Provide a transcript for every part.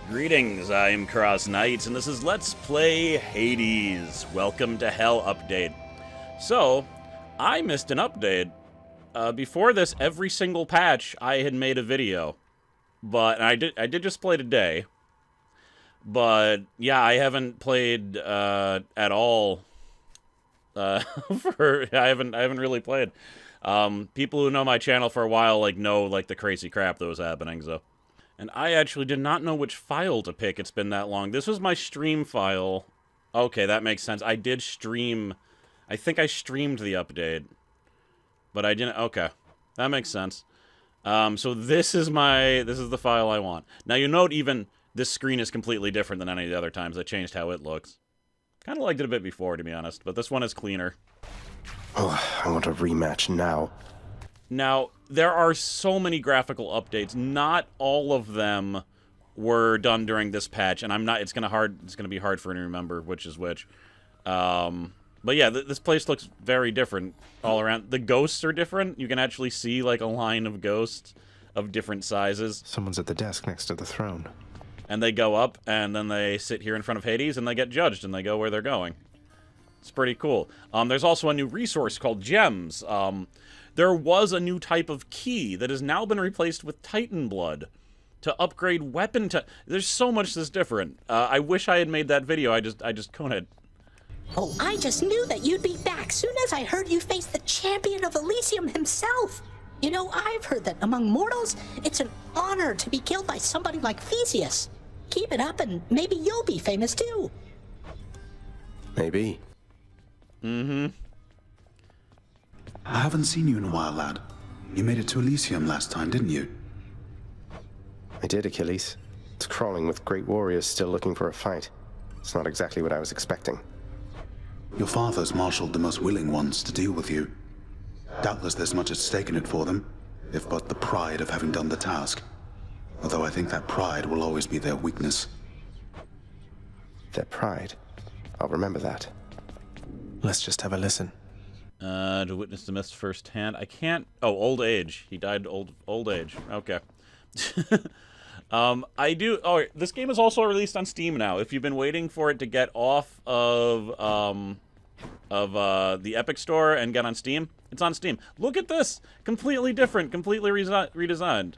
Greetings, I'm CrossKnights, and this is Let's Play Hades. Welcome to Hell update. So, I missed an update. Before this, every single patch, I had made a video. But, I did just play today. But, yeah, I haven't played, at all, I haven't really played. People who know my channel for a while, know, the crazy crap that was happening, so. And I actually did not know which file to pick. It's been that long. This was my stream file. Okay, that makes sense. I did stream. I think I streamed the update. But I didn't. Okay. That makes sense. So this is the file I want. Now you note even this screen is completely different than any of the other times. I changed how it looks. Kind of liked it a bit before, to be honest. But this one is cleaner. Oh, I want a rematch now. Now, there are so many graphical updates. Not all of them were done during this patch, and it's gonna be hard for me to remember which is which. But yeah, this place looks very different all around. The ghosts are different. You can actually see a line of ghosts of different sizes. Someone's at the desk next to the throne. And they go up, and then they sit here in front of Hades, and they get judged, and they go where they're going. It's pretty cool. There's also a new resource called gems. There was a new type of key that has now been replaced with Titan blood to upgrade weapon. There's so much that's different. I wish I had made that video. I just couldn't. Oh, I just knew that you'd be back soon as I heard you face the champion of Elysium himself. You know, I've heard that among mortals, it's an honor to be killed by somebody like Theseus. Keep it up and maybe you'll be famous too. Maybe. Mm-hmm. I haven't seen you in a while, lad. You made it to Elysium last time, didn't you? I did, Achilles. It's crawling with great warriors still looking for a fight. It's not exactly what I was expecting. Your father's marshaled the most willing ones to deal with you. Doubtless there's much at stake in it for them, if but the pride of having done the task. Although I think that pride will always be their weakness. Their pride? I'll remember that. Let's just have a listen. To witness the mist firsthand. I can't. Oh, old age. He died old age. Okay. I do. Oh, this game is also released on Steam now. If you've been waiting for it to get off of the Epic Store and get on Steam, it's on Steam. Look at this. Completely different. Completely redesigned.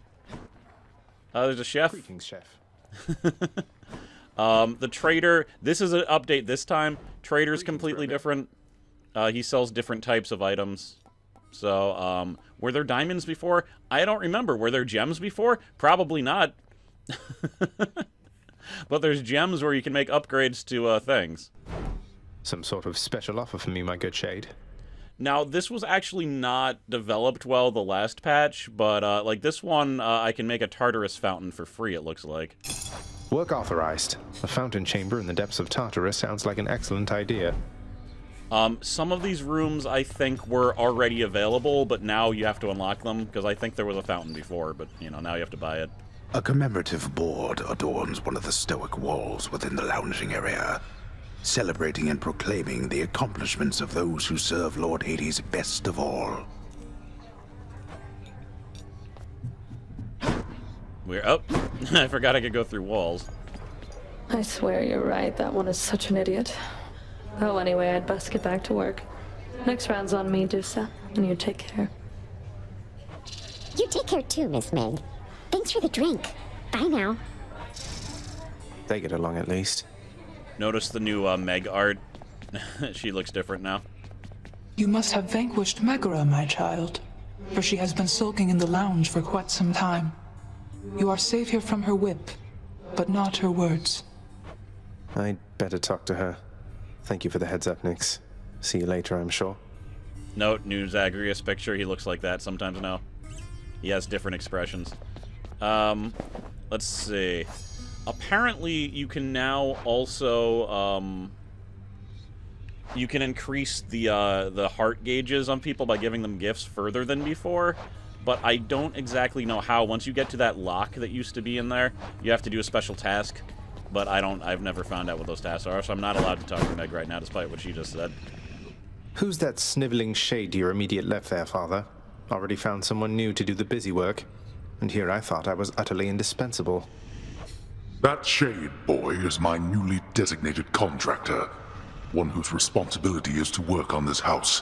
There's a chef. Greetings, chef. The trader. This is an update this time. Trader's completely different. He sells different types of items. So, were there diamonds before? I don't remember. Were there gems before? Probably not. But there's gems where you can make upgrades to things. Some sort of special offer for me, my good shade. Now, this was actually not developed well the last patch, but like this one, I can make a Tartarus fountain for free, it looks like. Work authorized. A fountain chamber in the depths of Tartarus sounds like an excellent idea. Some of these rooms, I think, were already available, but now you have to unlock them, because I think there was a fountain before, but, you know, now you have to buy it. A commemorative board adorns one of the stoic walls within the lounging area, celebrating and proclaiming the accomplishments of those who serve Lord Hades best of all. Oh, I forgot I could go through walls. I swear you're right, that one is such an idiot. Oh, anyway, I'd best get back to work. Next round's on me, Dusa, and you take care. You take care too, Miss Meg. Thanks for the drink. Bye now. They get along at least. Notice the new Meg art. She looks different now. You must have vanquished Megara, my child, for she has been sulking in the lounge for quite some time. You are safe here from her whip, but not her words. I'd better talk to her. Thank you for the heads up, Nyx. See you later, I'm sure. Note, new Zagreus picture. He looks like that sometimes now. He has different expressions. Let's see. Apparently, you can now also, you can increase the heart gauges on people by giving them gifts further than before, but I don't exactly know how. Once you get to that lock that used to be in there, you have to do a special task, but I've never found out what those tasks are, so I'm not allowed to talk to Meg right now, despite what she just said. Who's that sniveling shade to your immediate left there, Father? Already found someone new to do the busy work, and here I thought I was utterly indispensable. That Shade boy is my newly designated contractor, one whose responsibility is to work on this house.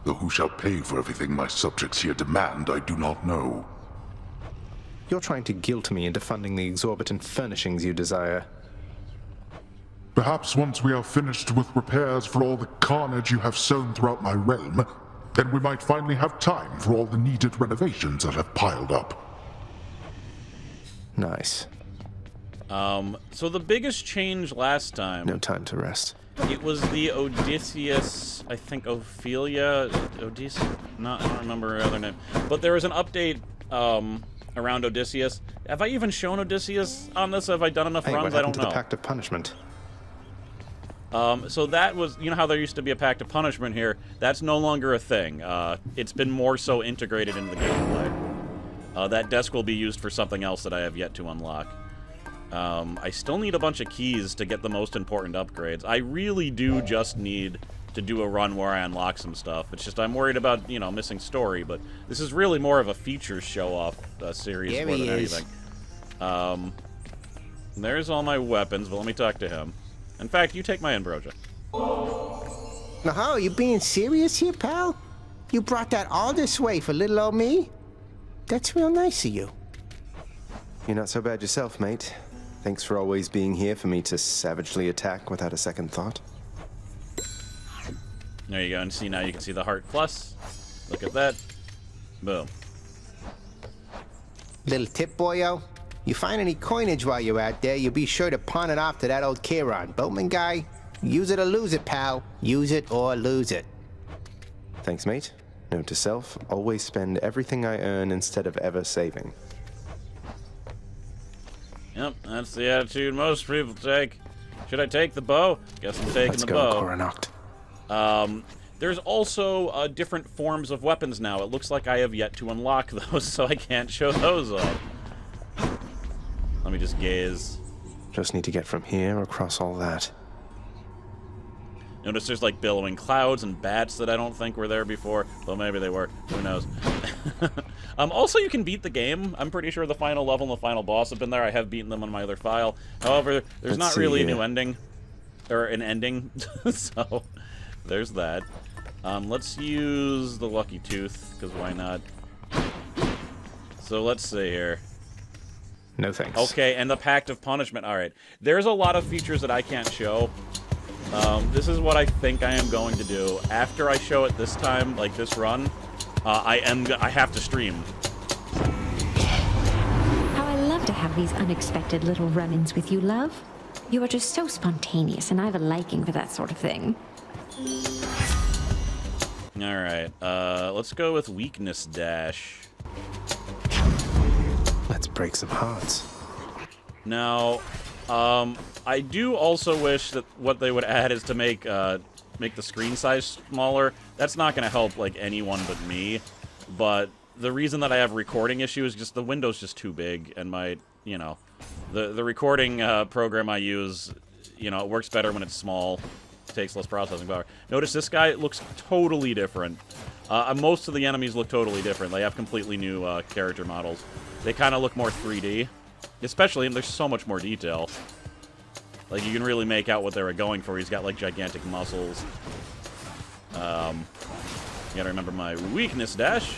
Though who shall pay for everything my subjects here demand, I do not know. You're trying to guilt me into funding the exorbitant furnishings you desire. Perhaps once we are finished with repairs for all the carnage you have sown throughout my realm, then we might finally have time for all the needed renovations that have piled up. Nice. So the biggest change last time... No time to rest. It was the Odysseus, I think Ophelia, Odysseus, I don't remember her other name. But there was an update, around Odysseus. Have I even shown Odysseus on this? Have I done enough runs? I don't know. The Pact of Punishment? So that was, you know how there used to be a Pact of Punishment here? That's no longer a thing. It's been more so integrated into the gameplay. That desk will be used for something else that I have yet to unlock. I still need a bunch of keys to get the most important upgrades. I really do just need to do a run where I unlock some stuff. It's just I'm worried about, you know, missing story, but this is really more of a features show-off series more than anything. There's all my weapons, but let me talk to him. In fact, you take my ambrosia. Now, are you being serious here, pal? You brought that all this way for little old me? That's real nice of you. You're not so bad yourself, mate. Thanks for always being here for me to savagely attack without a second thought. There you go, and see now you can see the heart plus. Look at that. Boom. Little tip, boyo. You find any coinage while you're out there, you be sure to pawn it off to that old Chiron. Boatman guy, use it or lose it, pal. Use it or lose it. Thanks, mate. Note to self, always spend everything I earn instead of ever saving. Yep, that's the attitude most people take. Should I take the bow? Guess I'm taking the bow. Let's go, Coronacht. There's also different forms of weapons now. It looks like I have yet to unlock those, so I can't show those off. Let me just gaze. Just need to get from here across all that. Notice there's like billowing clouds and bats that I don't think were there before. Well, maybe they were. Who knows? Also, you can beat the game. I'm pretty sure the final level and the final boss have been there. I have beaten them on my other file. However, there's not really a new ending. Or an ending. So, there's that. Let's use the Lucky Tooth, because why not? So, let's see here. No thanks. Okay, and the Pact of Punishment. Alright. There's a lot of features that I can't show. This is what I think I am going to do. After I show it this time, like this run, I have to stream. How I love to have these unexpected little run-ins with you, love. You are just so spontaneous, and I have a liking for that sort of thing. Alright, let's go with Weakness Dash. Let's break some hearts. Now, I do also wish that what they would add is to make the screen size smaller. That's not going to help, like, anyone but me. But the reason that I have recording issues is just the window's just too big, and my, you know, the recording program I use, you know, it works better when it's small. It takes less processing power. Notice this guy looks totally different. Most of the enemies look totally different. They have completely new character models. They kind of look more 3D. Especially, and there's so much more detail. Like, you can really make out what they were going for. He's got, like, gigantic muscles. You gotta remember my weakness dash.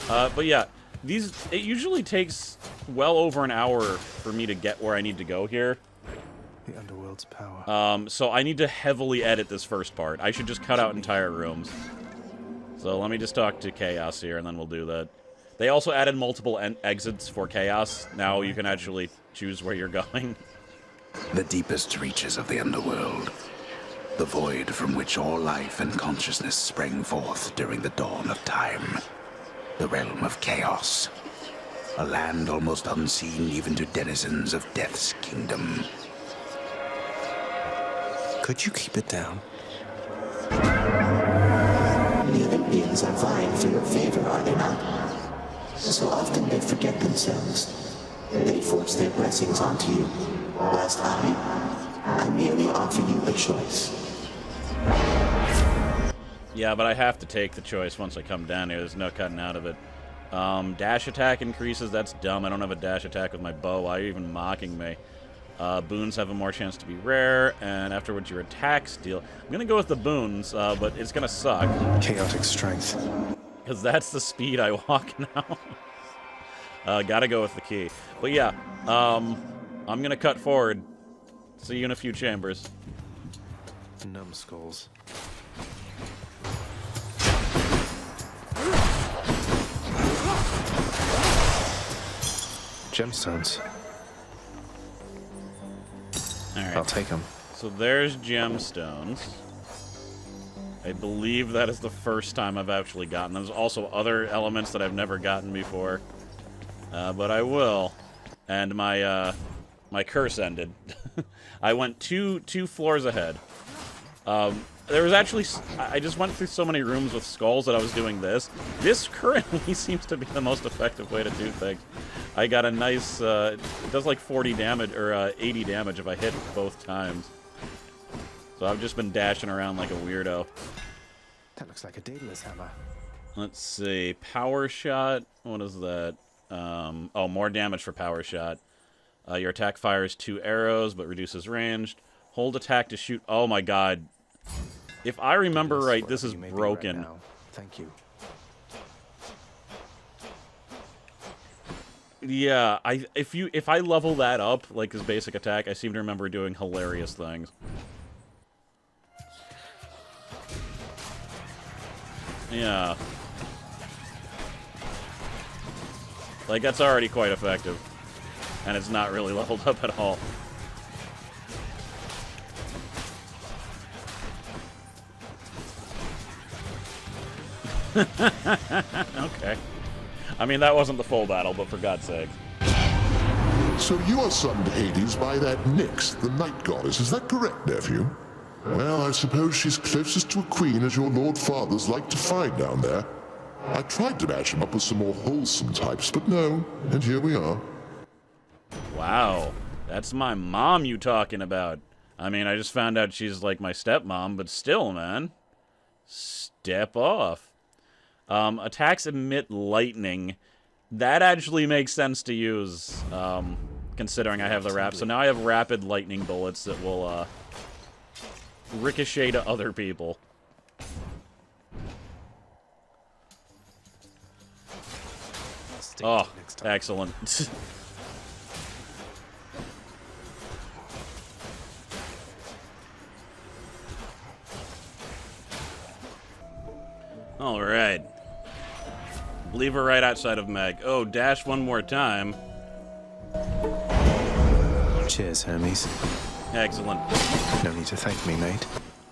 But yeah, it usually takes well over an hour for me to get where I need to go here. The underworld's power. So I need to heavily edit this first part. I should just cut out entire rooms. So let me just talk to Chaos here, and then we'll do that. They also added multiple exits for Chaos. Now you can actually choose where you're going. The deepest reaches of the underworld. The void from which all life and consciousness sprang forth during the dawn of time. The realm of chaos. A land almost unseen even to denizens of Death's kingdom. Could you keep it down? The other beings are vying for your favor, are they not? So often they forget themselves. They force their blessings onto you, whilst I merely offer you a choice. Yeah, but I have to take the choice once I come down here. There's no cutting out of it. Dash attack increases. That's dumb. I don't have a dash attack with my bow. Why are you even mocking me? Boons have a more chance to be rare, and afterwards your attacks deal. I'm gonna go with the boons, but it's gonna suck. Chaotic strength. Because that's the speed I walk now. Gotta go with the key. But yeah, I'm gonna cut forward. See you in a few chambers. Numbskulls. Gemstones. Alright. I'll take them. So there's gemstones. I believe that is the first time I've actually gotten them. There's also other elements that I've never gotten before. But I will. And my my curse ended. I went two floors ahead. There was actually... I just went through so many rooms with skulls that I was doing this. This currently seems to be the most effective way to do things. I got a nice... it does like 40 damage, or 80 damage if I hit both times. So I've just been dashing around like a weirdo. That looks like a Daedalus hammer. Let's see. Power shot. What is that? Oh, more damage for power shot. Your attack fires 2 arrows, but reduces ranged. Hold attack to shoot... Oh my god. If I remember right, this is broken. Right now. Thank you. Yeah, if I level that up, like his basic attack, I seem to remember doing hilarious things. Yeah. Like, that's already quite effective. And it's not really leveled up at all. Okay. I mean, that wasn't the full battle, but for God's sake. So you are summoned to Hades by that Nyx, the night goddess, is that correct, nephew? Well, I suppose she's closest to a queen as your lord fathers like to find down there. I tried to match him up with some more wholesome types, but no, and here we are. Wow, that's my mom you talking about. I mean, I just found out she's like my stepmom, but still, man. Step off. Attacks emit lightning. That actually makes sense to use, considering I have the wrap. So now I have rapid lightning bullets that will, ricochet to other people. Oh, excellent. All right. Leave her right outside of Meg. Oh, dash one more time. Cheers, Hermes. Excellent. No need to thank me, mate.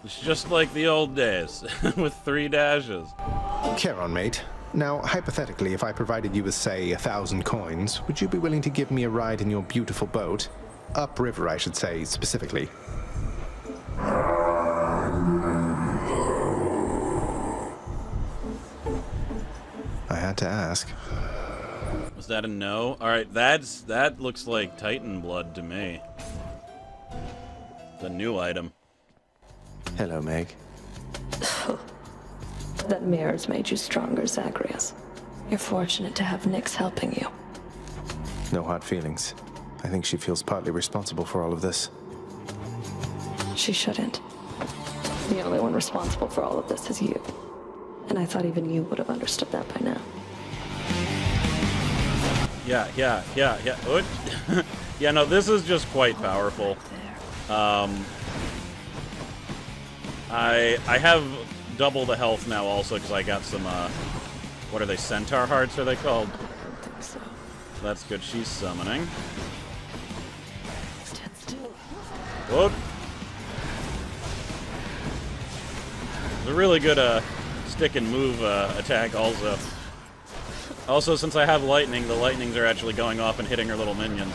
It's just like the old days, with 3 dashes. Care on, mate. Now, hypothetically, if I provided you with, say, 1,000 coins, would you be willing to give me a ride in your beautiful boat? Upriver, I should say, specifically. I had to ask. Was that a no? Alright, that looks like Titan blood to me. The new item. Hello, Meg. That mirror's made you stronger, Zagreus. You're fortunate to have Nyx helping you. No hard feelings. I think she feels partly responsible for all of this. She shouldn't. The only one responsible for all of this is you. And I thought even you would have understood that by now. Yeah. What? Yeah, no, this is just quite powerful. I have double the health now also because I got some, what are they, centaur hearts are they called? I don't think so. That's good, she's summoning. Stand still. Whoop. It's a really good, stick and move, attack also. Also, since I have lightning, the lightnings are actually going off and hitting her little minions.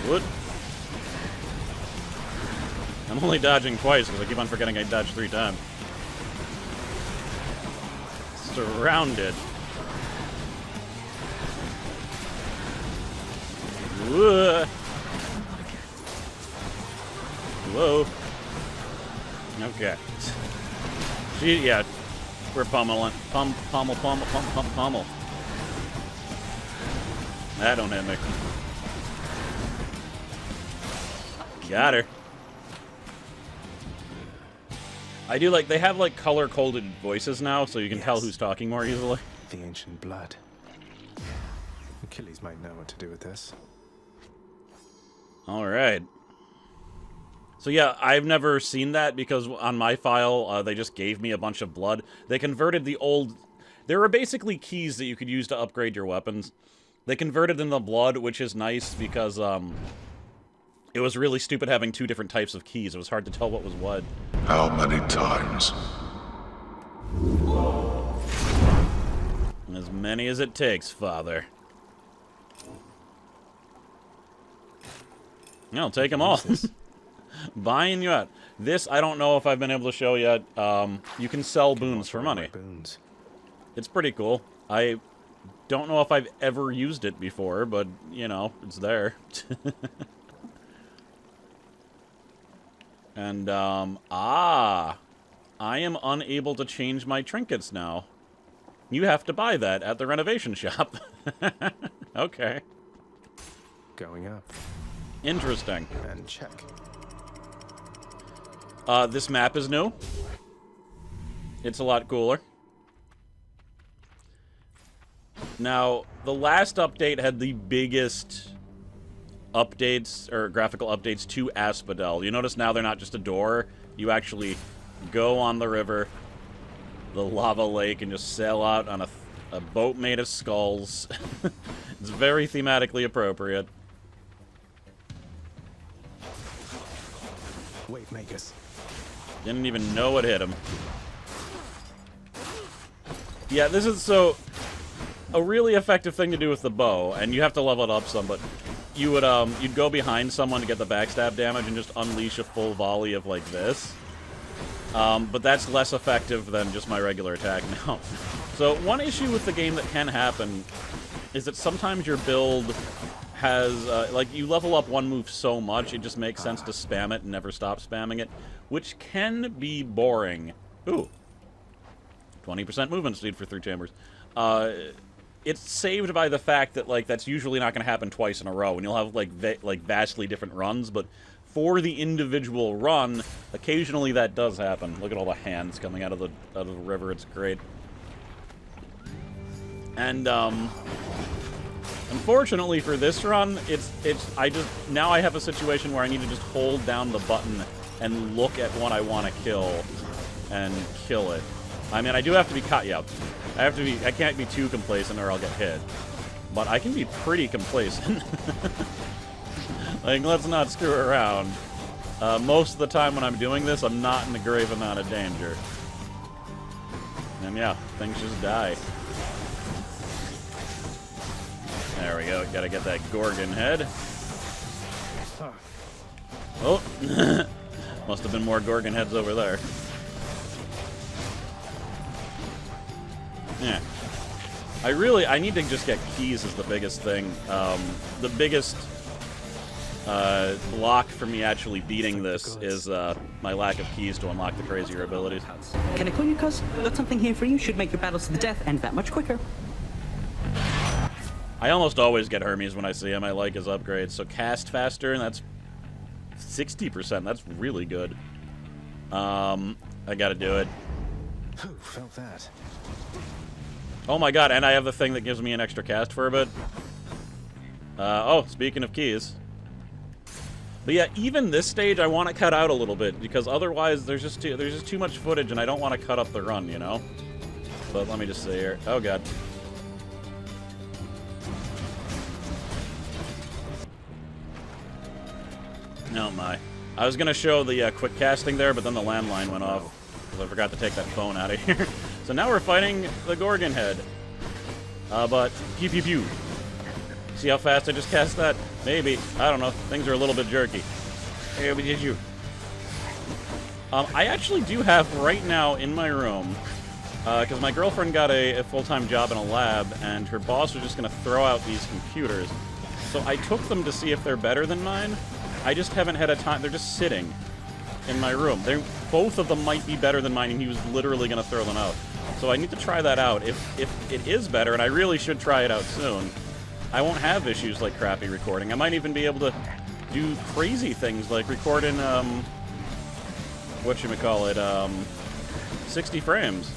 What? I'm only dodging twice because I keep on forgetting I dodged 3 times. Surrounded. Whoa. Whoa. Okay. Yeah, we're pummeling. Pummel. That don't hit me. Got her. I do like, they have like color-coded voices now, so you can tell who's talking more easily. The ancient blood. Achilles might know what to do with this. Alright. So yeah, I've never seen that because on my file, they just gave me a bunch of blood. They converted the old... There were basically keys that you could use to upgrade your weapons. They converted them to blood, which is nice because, it was really stupid having two different types of keys. It was hard to tell what was what. How many times? As many as it takes, Father. I'll take them all. Buying you out. This, I don't know if I've been able to show yet. You can sell boons for money. Boons. It's pretty cool. I don't know if I've ever used it before, but, you know, it's there. And, I am unable to change my trinkets now. You have to buy that at the renovation shop. Okay. Going up. Interesting. And check. This map is new. It's a lot cooler. Now, the last update had the biggest updates, or graphical updates to Asphodel. You notice now they're not just a door. You actually go on the river, the lava lake, and just sail out on a boat made of skulls. It's very thematically appropriate. Wave makers. Didn't even know what hit him. Yeah, this is so... A really effective thing to do with the bow, and you have to level it up some, but you would, you'd go behind someone to get the backstab damage and just unleash a full volley of, like, this. But that's less effective than just my regular attack now. So, one issue with the game that can happen is that sometimes your build has, like, you level up one move so much, it just makes sense to spam it and never stop spamming it, which can be boring. Ooh. 20% movement speed for 3 chambers. It's saved by the fact that, like, that's usually not going to happen twice in a row, and you'll have, like, vastly different runs, but for the individual run, occasionally that does happen. Look at all the hands coming out of the river, it's great. And, unfortunately for this run, now I have a situation where I need to just hold down the button and look at what I want to kill, and kill it. I mean, I do have to be I can't be too complacent or I'll get hit. But I can be pretty complacent. Like, let's not screw around. Most of the time when I'm doing this, I'm not in a grave amount of danger. And yeah, things just die. There we go, gotta get that Gorgon head. Oh! Must have been more Gorgon heads over there. Yeah. I need to just get keys is the biggest thing. The biggest block for me actually beating this is my lack of keys to unlock the crazier abilities. Can I call you, cuz? Got something here for you. Should make your battles to the death end that much quicker. I almost always get Hermes when I see him. I like his upgrades. So cast faster, and that's 60%. That's really good. I gotta do it. Whew, felt that. Oh my god, and I have the thing that gives me an extra cast for a bit. Oh, speaking of keys. But yeah, even this stage I want to cut out a little bit, because otherwise there's just too much footage and I don't want to cut up the run, you know? But let me just see here. Oh god. Oh my. I was going to show the quick casting there, but then the landline went off. Because I forgot to take that phone out of here. So now we're fighting the Gorgon head. But, pew pew pew. See how fast I just cast that? Maybe. I don't know. Things are a little bit jerky. Hey, what did you? I actually do have right now in my room, because my girlfriend got a full-time job in a lab, and her boss was just going to throw out these computers. So I took them to see if they're better than mine. I just haven't had a time. They're just sitting. in my room. Both of them might be better than mine, and he was literally going to throw them out. So I need to try that out. If it is better, and I really should try it out soon, I won't have issues like crappy recording. I might even be able to do crazy things like record in, whatchamacallit, 60 frames,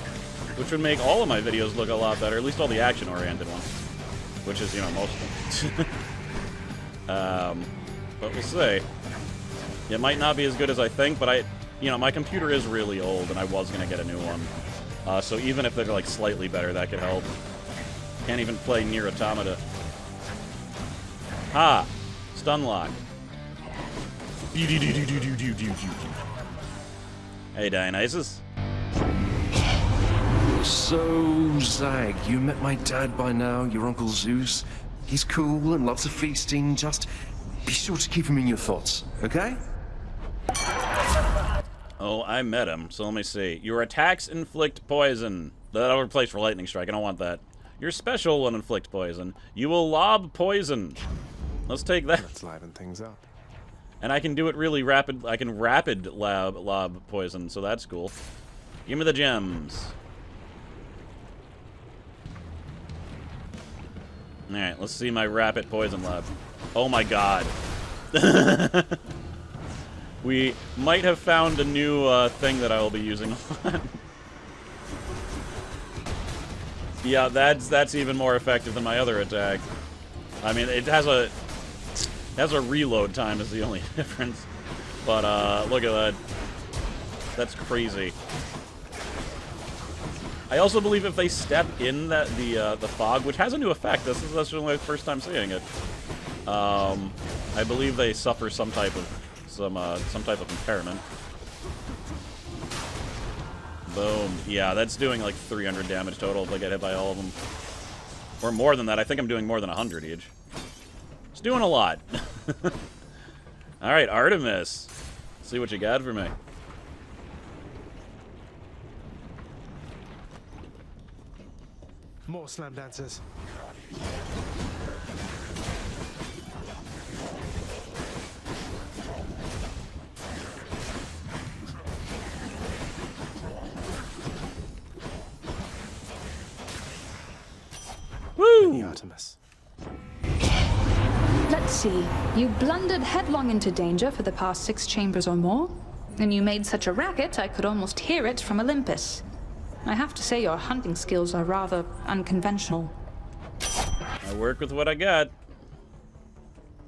which would make all of my videos look a lot better, at least all the action-oriented ones, which is, you know, most of them. But we'll see. It might not be as good as I think, but my computer is really old, and I was going to get a new one. So even if they're, like, slightly better, that could help. Can't even play Nier Automata. Ha! Stunlock. Hey, Dionysus. So, Zag, you met my dad by now, your Uncle Zeus. He's cool and loves of feasting, just be sure to keep him in your thoughts, okay? Oh, I met him, so let me see. Your attacks inflict poison. That'll replace for Lightning Strike, I don't want that. Your special will inflict poison. You will lob poison. Let's take that. Let's liven things up. And I can do it really rapid. I can rapid lob poison, so that's cool. Give me the gems. Alright, let's see my rapid poison lob. Oh my god. We might have found a new thing that I will be using on. Yeah, that's even more effective than my other attack. I mean, it has a reload time is the only difference. But look at that. That's crazy. I also believe if they step in the fog, which has a new effect, that's only my first time seeing it. I believe they suffer some type of impairment. Boom. Yeah, that's doing like 300 damage total if I get hit by all of them. Or more than that. I think I'm doing more than 100 each. It's doing a lot. Alright, Artemis. Let's see what you got for me. More slam dancers. Woo! Artemis. Let's see. You blundered headlong into danger for the past 6 chambers or more, and you made such a racket I could almost hear it from Olympus. I have to say your hunting skills are rather unconventional. I work with what I got.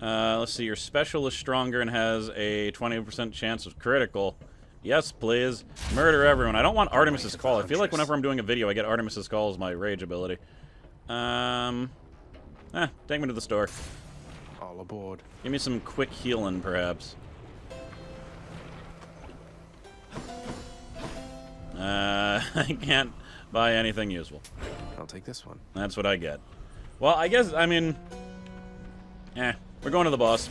Let's see, your special is stronger and has a 20% chance of critical. Yes, please. Murder everyone. I don't want Artemis's Call. I feel like whenever I'm doing a video, I get Artemis's Call as my rage ability. Take me to the store. All aboard. Give me some quick healing, perhaps. I can't buy anything useful. I'll take this one. That's what I get. Well, I guess, I mean... we're going to the boss.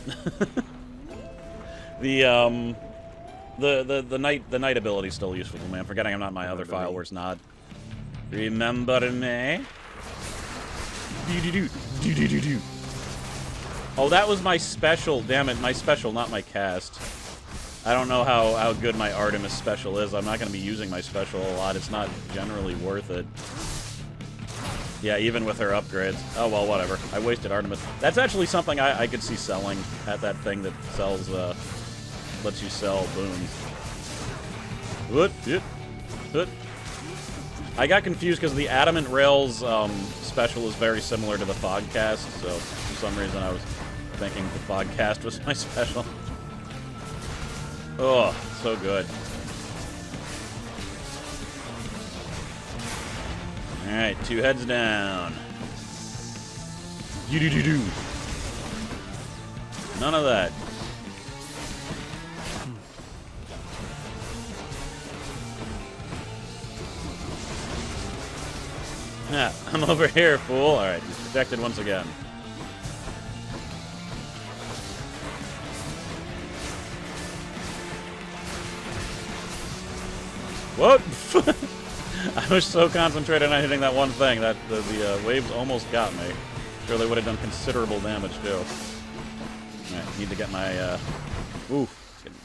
The night ability is still useful to me. I'm forgetting I'm not in my other file where it's not. Remember me? Oh, that was my special. Damn it, my special, not my cast. I don't know how good my Artemis special is. I'm not going to be using my special a lot. It's not generally worth it. Yeah, even with her upgrades. Oh, well, whatever. I wasted Artemis. That's actually something I could see selling at that thing that sells, lets you sell boons. I got confused because the Adamant Rails special is very similar to the Fogcast, so for some reason I was thinking the Fogcast was my special. Oh, so good. Alright, 2 heads down. Do-do-do-do. None of that. Yeah, I'm over here, fool. Alright, he's protected once again. What? I was so concentrated on hitting that one thing that the waves almost got me. Sure, they would have done considerable damage too. Alright, need to get my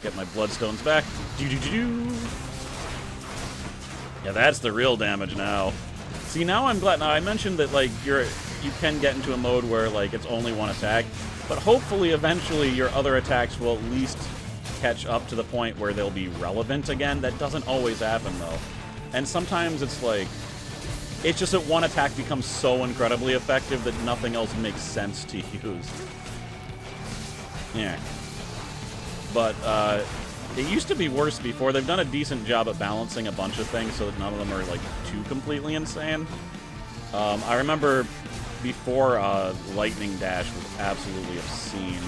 get my bloodstones back. Do-do-do-do. Yeah, that's the real damage now. See, now I'm glad. Now, I mentioned that, like, you can get into a mode where, like, it's only one attack, but hopefully, eventually, your other attacks will at least catch up to the point where they'll be relevant again. That doesn't always happen, though. And sometimes it's like, it's just that one attack becomes so incredibly effective that nothing else makes sense to use. Yeah. But, it used to be worse before. They've done a decent job at balancing a bunch of things so that none of them are, like, too completely insane. I remember before, Lightning Dash was absolutely obscene.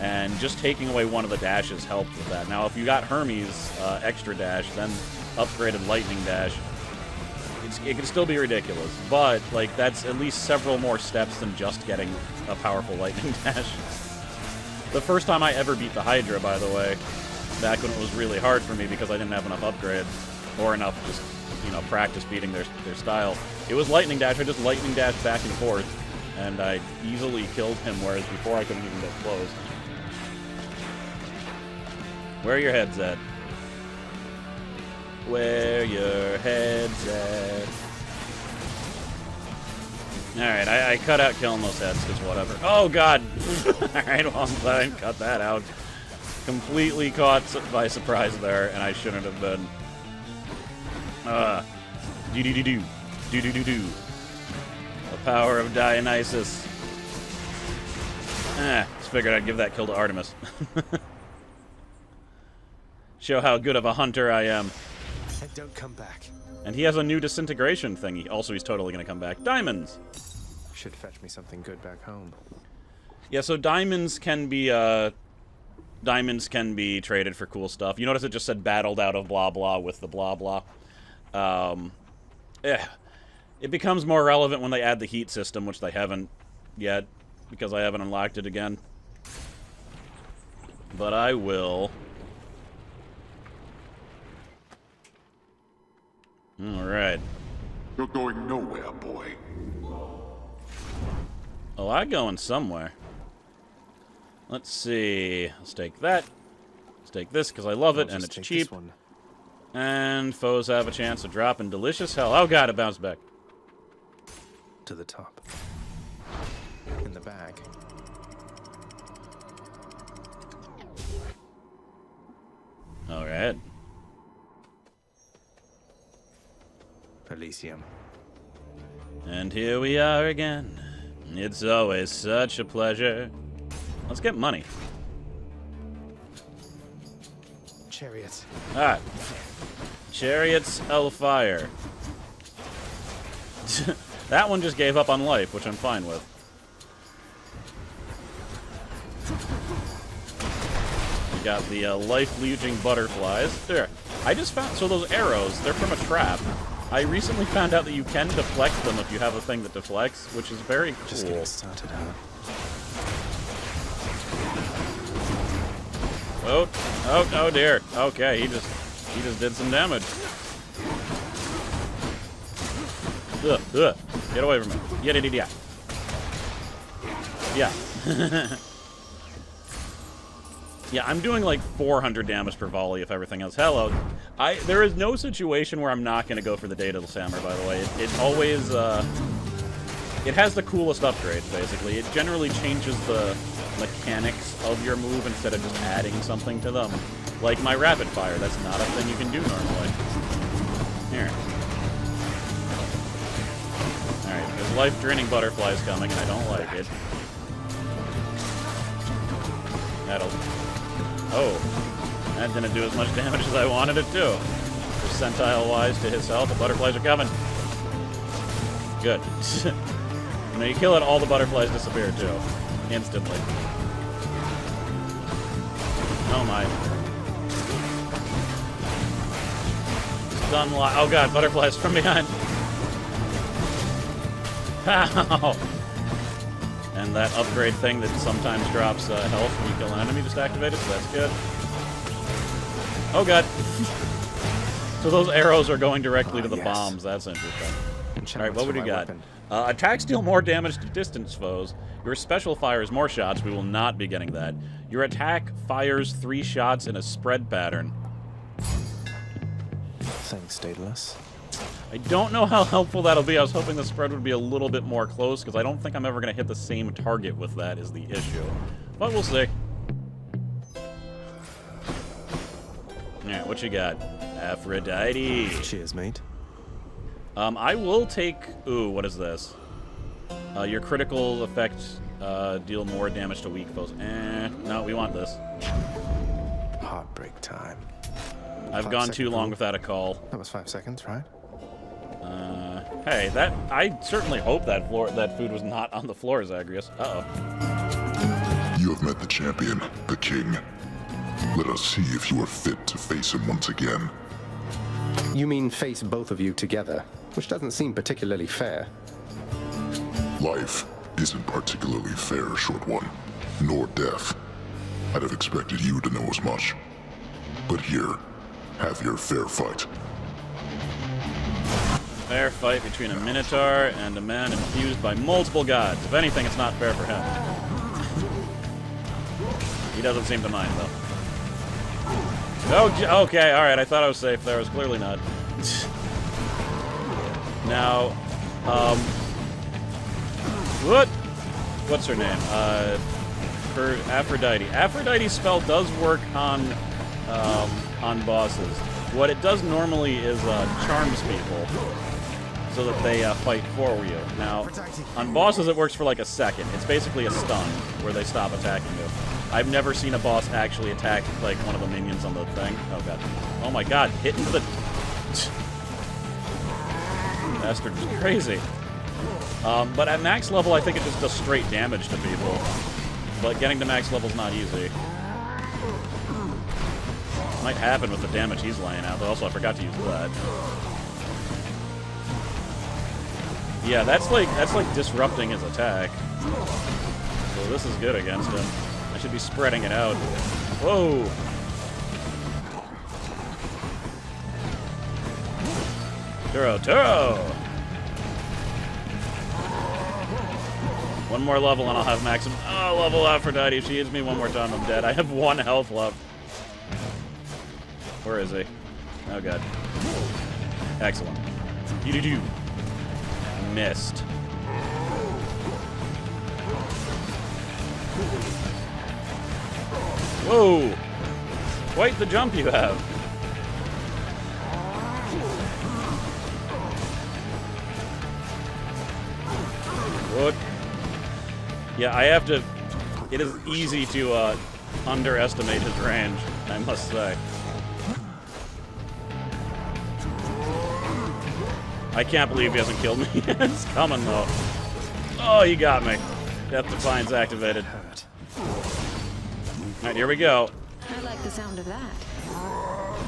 And just taking away one of the dashes helped with that. Now, if you got Hermes, Extra Dash, then upgraded Lightning Dash, it can still be ridiculous. But, like, that's at least several more steps than just getting a powerful Lightning Dash. The first time I ever beat the HYDRA, by the way, back when it was really hard for me because I didn't have enough upgrades, or enough just, you know, practice beating their style. It was Lightning Dash. I just Lightning Dash back and forth, and I easily killed him, whereas before I couldn't even get close. Where are your heads at? Where your heads at? Alright, I cut out killing those heads, because whatever. Oh, God! Alright, well, I'm glad I didn't cut that out. Completely caught by surprise there, and I shouldn't have been. Do-do-do-do. Do-do-do-do. The power of Dionysus. Just figured I'd give that kill to Artemis. Show how good of a hunter I am. And don't come back. And he has a new disintegration thingy. Also, he's totally going to come back. Diamonds! Should fetch me something good back home. Yeah, so diamonds can be traded for cool stuff. You notice it just said battled out of blah blah with the blah blah. It becomes more relevant when they add the heat system, which they haven't yet, because I haven't unlocked it again. But I will. Alright. You're going nowhere, boy. Oh, I'm going somewhere. Let's see. Let's take that. Let's take this, because I love it, and it's cheap. And foes have a chance to drop in delicious hell. Oh, God, it bounced back. To the top. In the bag. Alright. Elysium. And here we are again. It's always such a pleasure. Let's get money. Chariots. Alright. Chariots Hellfire. That one just gave up on life, which I'm fine with. We got the life-leeching butterflies. There. I just found... So those arrows, they're from a trap. I recently found out that you can deflect them if you have a thing that deflects, which is very cool. Just getting started, huh? Oh dear. Okay, he just did some damage. Get away from me. Yeah. Yeah. Yeah, I'm doing like 400 damage per volley if everything else. Hello. There is no situation where I'm not going to go for the Data Hammer, by the way. It always, it has the coolest upgrades, basically. It generally changes the mechanics of your move instead of just adding something to them. Like my Rapid Fire, that's not a thing you can do normally. Here. Alright, there's life-draining butterflies coming, and I don't like it. That'll... Oh, that didn't do as much damage as I wanted it to. Percentile-wise to his health, the butterflies are coming. Good. When you kill it, all the butterflies disappear, too. Instantly. Oh my. Stun lock. Oh god, butterflies from behind. Ow! And that upgrade thing that sometimes drops health when you kill an enemy just activated, so that's good. Oh god. So those arrows are going directly to the bombs. That's interesting. Alright, what would you got? Attacks deal more damage to distance foes. Your special fires more shots. We will not be getting that. Your attack fires 3 shots in a spread pattern. Thanks, Daedalus. I don't know how helpful that'll be. I was hoping the spread would be a little bit more close, because I don't think I'm ever going to hit the same target with that is the issue. But we'll see. Alright, what you got? Aphrodite. Cheers, mate. I will take... Ooh, what is this? Your critical effect deal more damage to weak foes. No, we want this. Heartbreak time. I've gone too long without a call. That was 5 seconds, right? Hey, that... I certainly hope that food was not on the floor, Zagreus. Uh-oh. You have met the champion, the king. Let us see if you are fit to face him once again. You mean face both of you together, which doesn't seem particularly fair. Life isn't particularly fair, short one, nor death. I'd have expected you to know as much. But here, have your fair fight. Fair fight between a minotaur and a man infused by multiple gods. If anything, it's not fair for him. He doesn't seem to mind, though. Oh, okay, alright, I thought I was safe there. I was clearly not. Now, what's her name? For Aphrodite. Aphrodite's spell does work on bosses. What it does normally is charms people so that they fight for you. Now, on bosses it works for like a second. It's basically a stun where they stop attacking you. I've never seen a boss actually attack like one of the minions on the thing. Oh god. Oh my god, hit into the... Bastard is crazy. But at max level I think it just does straight damage to people. But getting to max level is not easy. Might happen with the damage he's laying out, but also I forgot to use that. Yeah, that's like disrupting his attack. So this is good against him. I should be spreading it out. Whoa! Turo! One more level and I'll have maximum. Oh, level Aphrodite. If she hits me one more time, I'm dead. I have 1 health left. Where is he? Oh god. Excellent. You missed. Whoa! Quite the jump you have. What? Yeah, I have to... It is easy to underestimate his range, I must say. I can't believe he hasn't killed me. It's coming, though. Oh, he got me. Death Defiance activated. Alright, here we go. I like the sound of that.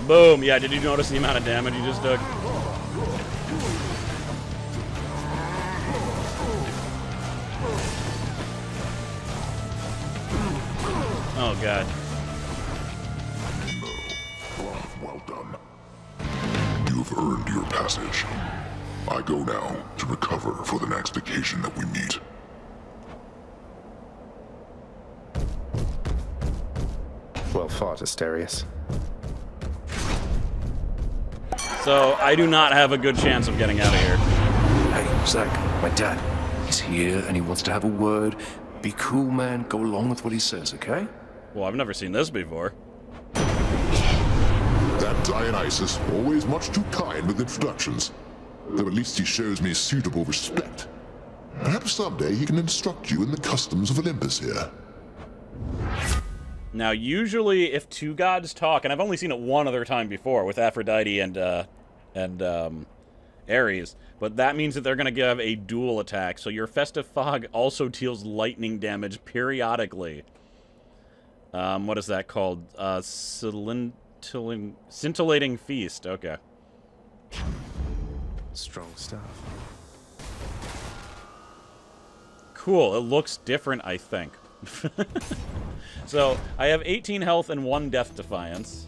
Boom! Yeah, did you notice the amount of damage you just took? Oh, God. Well done. You've earned your passage. I go now to recover for the next occasion that we meet. Well fought, Asterius. So, I do not have a good chance of getting out of here. Hey, Zach, my dad. He's here and he wants to have a word. Be cool, man. Go along with what he says, okay? Well, I've never seen this before. That Dionysus, always much too kind with introductions. Though at least he shows me suitable respect. Perhaps someday he can instruct you in the customs of Olympus here. Now, usually if two gods talk, and I've only seen it one other time before with Aphrodite and Ares, but that means that they're going to give a dual attack. So your Festive Fog also deals lightning damage periodically. What is that called? Scintillating Feast. Okay. Strong stuff. Cool. It looks different, I think. So, I have 18 health and 1 Death Defiance.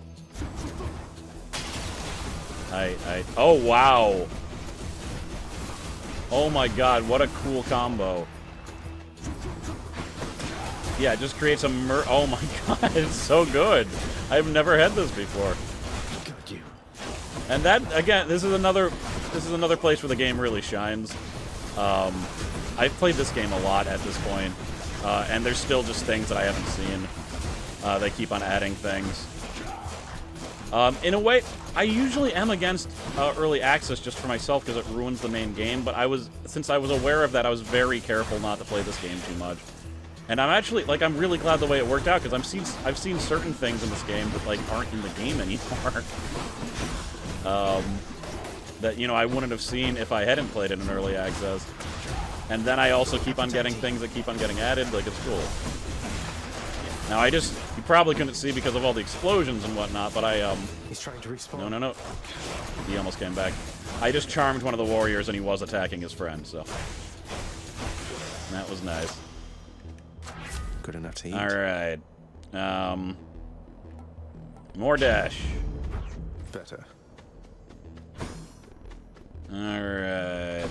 Oh, wow. Oh my god, what a cool combo. Yeah, it just creates a oh my god, it's so good. I've never had this before. Got you. And that, again, this is another place where the game really shines. I've played this game a lot at this point, and there's still just things that I haven't seen. They keep on adding things. In a way, I usually am against early access just for myself because it ruins the main game, but since I was aware of that, I was very careful not to play this game too much. And I'm actually, like, I'm really glad the way it worked out, because I've seen certain things in this game that, like, aren't in the game anymore. That, you know, I wouldn't have seen if I hadn't played it in early access. And then I also keep on getting things that keep on getting added, like, it's cool. Now, you probably couldn't see because of all the explosions and whatnot, but He's trying to respawn. No. He almost came back. I just charmed one of the warriors, and he was attacking his friend, so. That was nice. Good enough to eat. Alright. More dash. Better. Alright.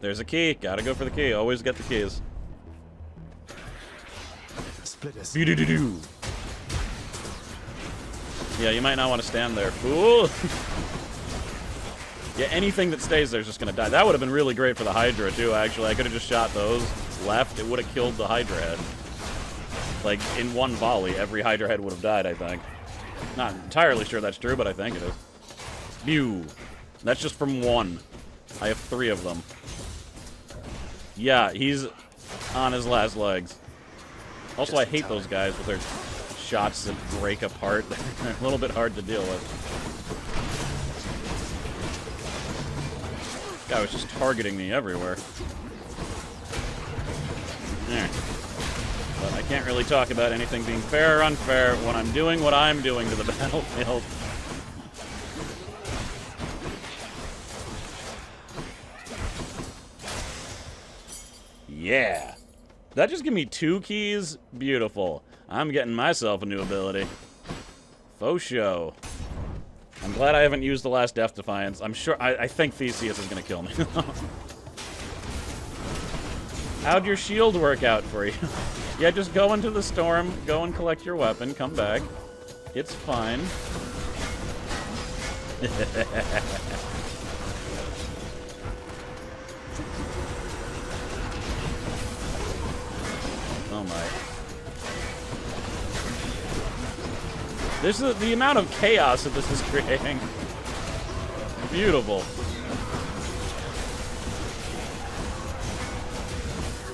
There's a key. Gotta go for the key. Always get the keys. Splitters. Doo-doo-doo-doo. Yeah, you might not want to stand there, fool. Yeah, anything that stays there is just gonna die. That would have been really great for the Hydra, too, actually. I could have just shot those left. It would have killed the Hydra head. Like, in one volley, every Hydra head would have died, I think. Not entirely sure that's true, but I think it is. Pew. That's just from one. I have 3 of them. Yeah, he's on his last legs. Also, I hate those guys with their shots that break apart. They're a little bit hard to deal with. This guy was just targeting me everywhere. There. But I can't really talk about anything being fair or unfair when I'm doing what I'm doing to the battlefield. Yeah. That just give me 2 keys? Beautiful. I'm getting myself a new ability. Faux show. I'm glad I haven't used the last Death Defiance. I'm sure... I think Theseus is gonna kill me. How'd your shield work out for you? Yeah, just go into the storm, go and collect your weapon, come back. It's fine. Oh my. This is the amount of chaos that this is creating. Beautiful.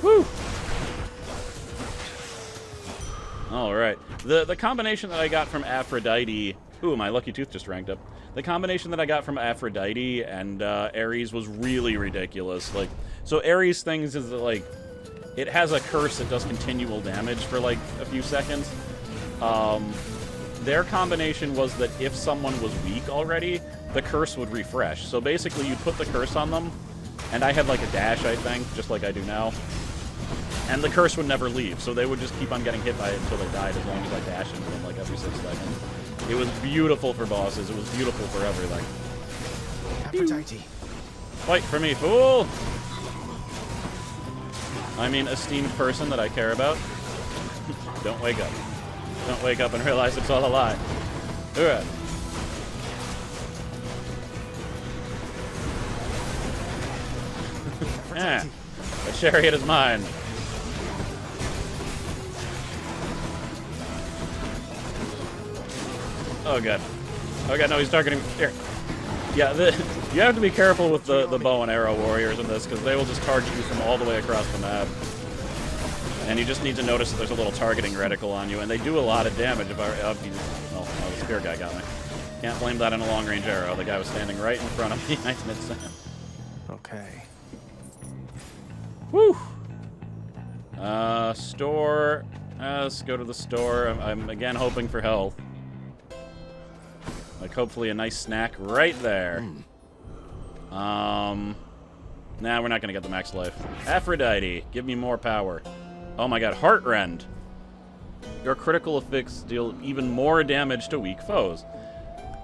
Woo! Alright. The combination that I got from Aphrodite... Ooh, my lucky tooth just ranked up. The combination that I got from Aphrodite and Ares was really ridiculous. Like, so Ares' things is that, like, it has a curse that does continual damage for, like, a few seconds. Their combination was that if someone was weak already, the curse would refresh. So basically, you'd put the curse on them, and I had, like, a dash, I think, just like I do now. And the curse would never leave, so they would just keep on getting hit by it until they died, as long as I dashed into them, like, every 6 seconds. It was beautiful for bosses. It was beautiful for everything. Aphrodite. Fight for me, fool! I mean, esteemed person that I care about. Don't wake up. Don't wake up and realize it's all a lie. Alright. Yeah. The chariot is mine. Oh god. Oh god, no, he's targeting... Here. Yeah, you have to be careful with the bow and arrow warriors in this, because they will just target you from all the way across the map. And you just need to notice that there's a little targeting reticle on you, and they do a lot of damage if well, the spear guy got me. Can't blame that on a long-range arrow. The guy was standing right in front of me. Nice mid-stand. Okay. Woo! Store. Let's go to the store. I'm again hoping for health. Like, hopefully a nice snack right there. Nah, we're not gonna get the max life. Aphrodite, give me more power. Oh my god, Heartrend. Your critical effects deal even more damage to weak foes.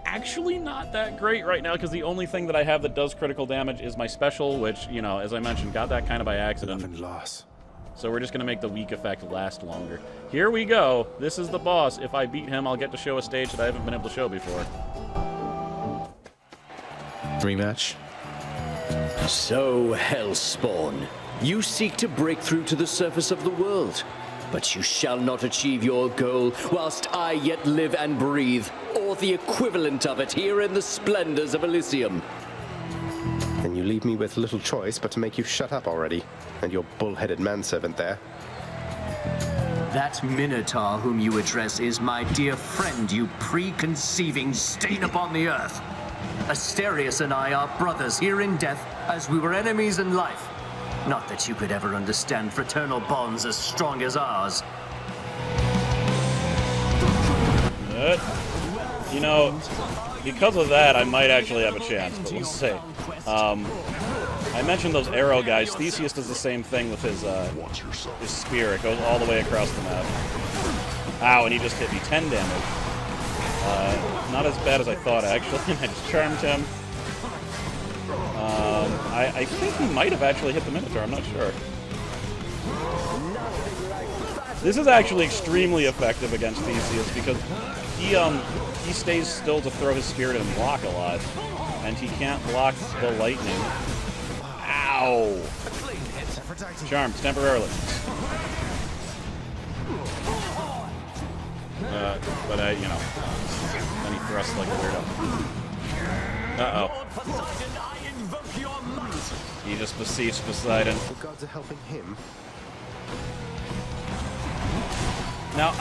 Actually not that great right now, because the only thing that I have that does critical damage is my special, which, you know, as I mentioned, got that kind of by accident. Love and loss. So we're just going to make the weak effect last longer. Here we go. This is the boss. If I beat him, I'll get to show a stage that I haven't been able to show before. Rematch. So, Hellspawn, you seek to break through to the surface of the world, but you shall not achieve your goal whilst I yet live and breathe, or the equivalent of it here in the splendors of Elysium. Then you leave me with little choice but to make you shut up already, and your bull-headed manservant there. That Minotaur whom you address is my dear friend, you preconceiving stain upon the earth. Asterius and I are brothers here in death, as we were enemies in life. Not that you could ever understand fraternal bonds as strong as ours. You know, because of that, I might actually have a chance, but we'll see. I mentioned those arrow guys. Theseus does the same thing with his spear. It goes all the way across the map. Ow, and he just hit me 10 damage. Not as bad as I thought, actually. I just charmed him. I think he might have actually hit the Minotaur. I'm not sure. This is actually extremely effective against Theseus because he stays still to throw his spirit and block a lot, and he can't block the lightning. Ow! Charmed temporarily. But you know, then he thrusts like a weirdo. Uh-oh. He just beseeched Poseidon. The gods are helping him. Now,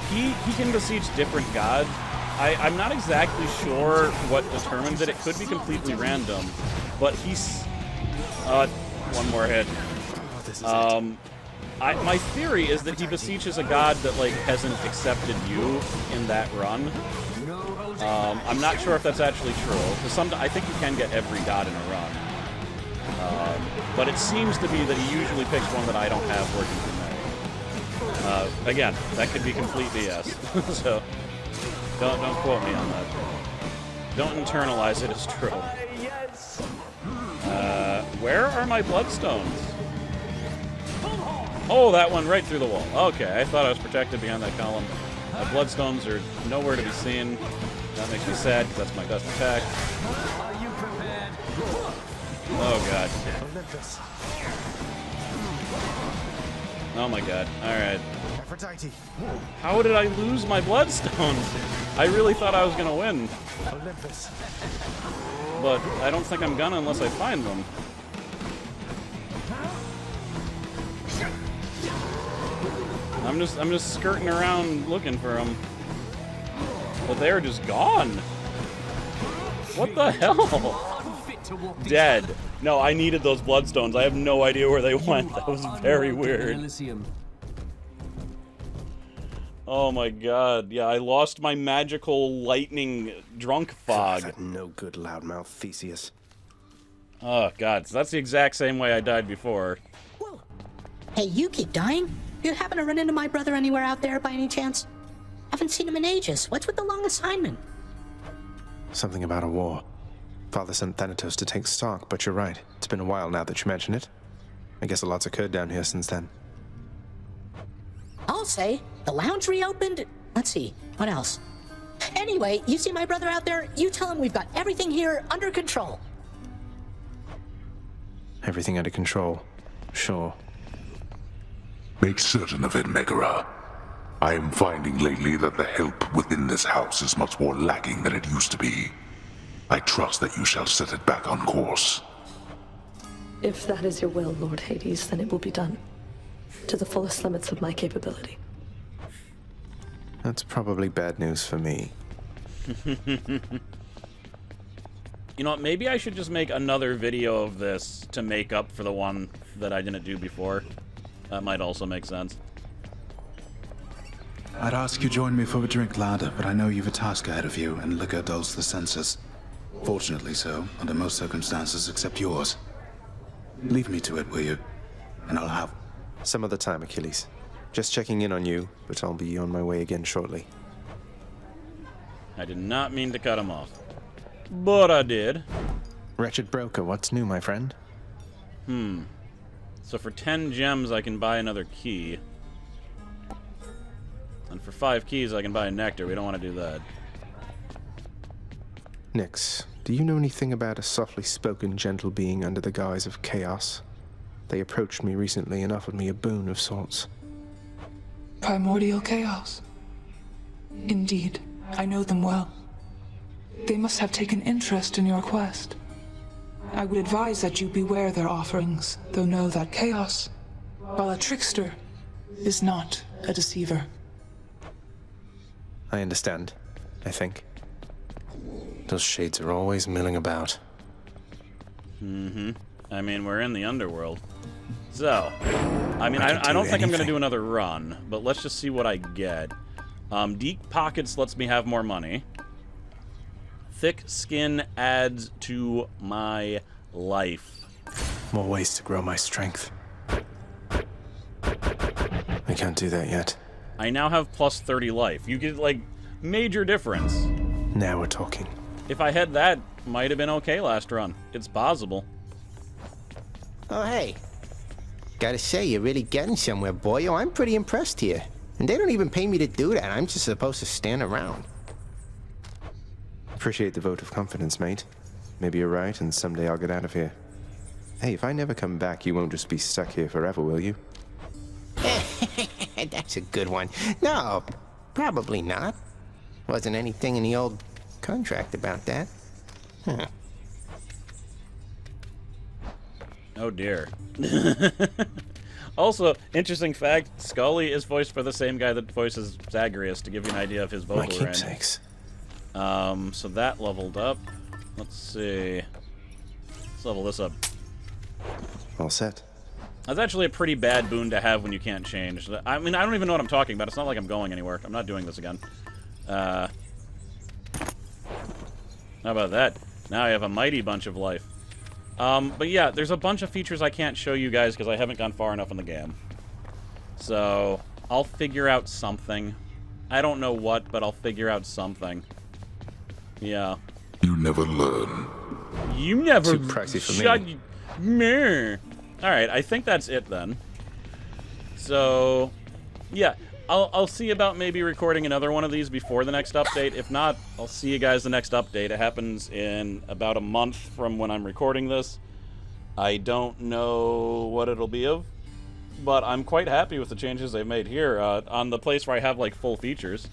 he can beseech different gods. I'm not exactly sure what determines it. It could be completely random, but he's one more hit. My theory is that he beseeches a god that like hasn't accepted you in that run. I'm not sure if that's actually true. Because I think you can get every god in a run, but it seems to be that he usually picks one that I don't have working for me. Again, that could be complete BS. So don't quote me on that. Don't internalize it as true. Where are my bloodstones? Oh, that one right through the wall. Okay, I thought I was protected behind that column. My bloodstones are nowhere to be seen. That makes me sad because that's my best attack. Oh god. Oh my god. Alright. How did I lose my bloodstones? I really thought I was gonna win. But I don't think I'm gonna unless I find them. I'm just skirting around looking for them. But they're just gone. What the hell? Dead. No, I needed those bloodstones. I have no idea where they went. That was very weird. Oh my god. Yeah, I lost my magical lightning drunk fog. No good, loudmouth Theseus. Oh god, so that's the exact same way I died before. Whoa. Hey, you keep dying? You happen to run into my brother anywhere out there by any chance? Haven't seen him in ages. What's with the long assignment? Something about a war. Father sent Thanatos to take stock, but you're right. It's been a while now that you mention it. I guess a lot's occurred down here since then. I'll say. The lounge reopened. Let's see. What else? Anyway, you see my brother out there? You tell him we've got everything here under control. Everything under control. Sure. Make certain of it, Megara. I am finding lately that the help within this house is much more lacking than it used to be. I trust that you shall set it back on course. If that is your will, Lord Hades, then it will be done. To the fullest limits of my capability. That's probably bad news for me. You know what, maybe I should just make another video of this to make up for the one that I didn't do before. That might also make sense. I'd ask you join me for a drink, lad, but I know you've a task ahead of you, and liquor dulls the senses. Fortunately so, under most circumstances except yours. Leave me to it, will you? And I'll have... Some other time, Achilles. Just checking in on you, but I'll be on my way again shortly. I did not mean to cut him off. But I did. Wretched broker, what's new, my friend? So for 10 gems, I can buy another key. And for 5 keys, I can buy a nectar. We don't want to do that. Nyx, do you know anything about a softly spoken gentle being under the guise of chaos? They approached me recently and offered me a boon of sorts. Primordial chaos. Indeed, I know them well. They must have taken interest in your quest. I would advise that you beware their offerings, though know that chaos, while a trickster, is not a deceiver. I understand, I think. Those shades are always milling about. Mm-hmm. I mean, we're in the underworld. So, I mean, I don't think I'm going to do another run, but let's just see what I get. Deep Pockets lets me have more money. Thick Skin adds to my life. More ways to grow my strength. I can't do that yet. I now have plus 30 life. You get, like, major difference. Now we're talking. If I had that, might have been okay last run. It's possible. Oh, hey. Gotta say, you're really getting somewhere, boyo. I'm pretty impressed here. And they don't even pay me to do that. I'm just supposed to stand around. Appreciate the vote of confidence, mate. Maybe you're right, and someday I'll get out of here. Hey, if I never come back, you won't just be stuck here forever, will you? That's a good one. No, probably not. Wasn't anything in the old contract about that. Huh. Oh dear. Also, interesting fact, Scully is voiced by the same guy that voices Zagreus, to give you an idea of his vocal range. My keepsakes. So that leveled up. Let's see. Let's level this up. All set. That's actually a pretty bad boon to have when you can't change. I mean, I don't even know what I'm talking about. It's not like I'm going anywhere. I'm not doing this again. How about that? Now I have a mighty bunch of life. But yeah, there's a bunch of features I can't show you guys because I haven't gone far enough in the game. So, I'll figure out something. I don't know what, but I'll figure out something. Yeah. You never learn. You never... Too pricey for me. Meh. Alright, I think that's it then. So, yeah. I'll see about maybe recording another one of these before the next update. If not, I'll see you guys the next update. It happens in about a month from when I'm recording this. I don't know what it'll be of, but I'm quite happy with the changes they've made here. On the place where I have, like, full features.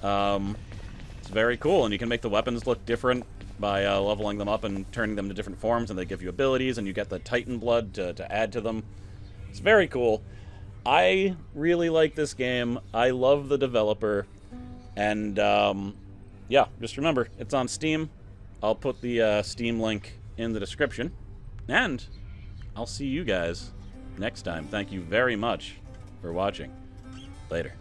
It's very cool, and you can make the weapons look different by leveling them up and turning them to different forms, and they give you abilities, and you get the Titan blood to add to them. It's very cool. I really like this game. I love the developer. And, yeah, just remember, it's on Steam. I'll put the Steam link in the description. And I'll see you guys next time. Thank you very much for watching. Later.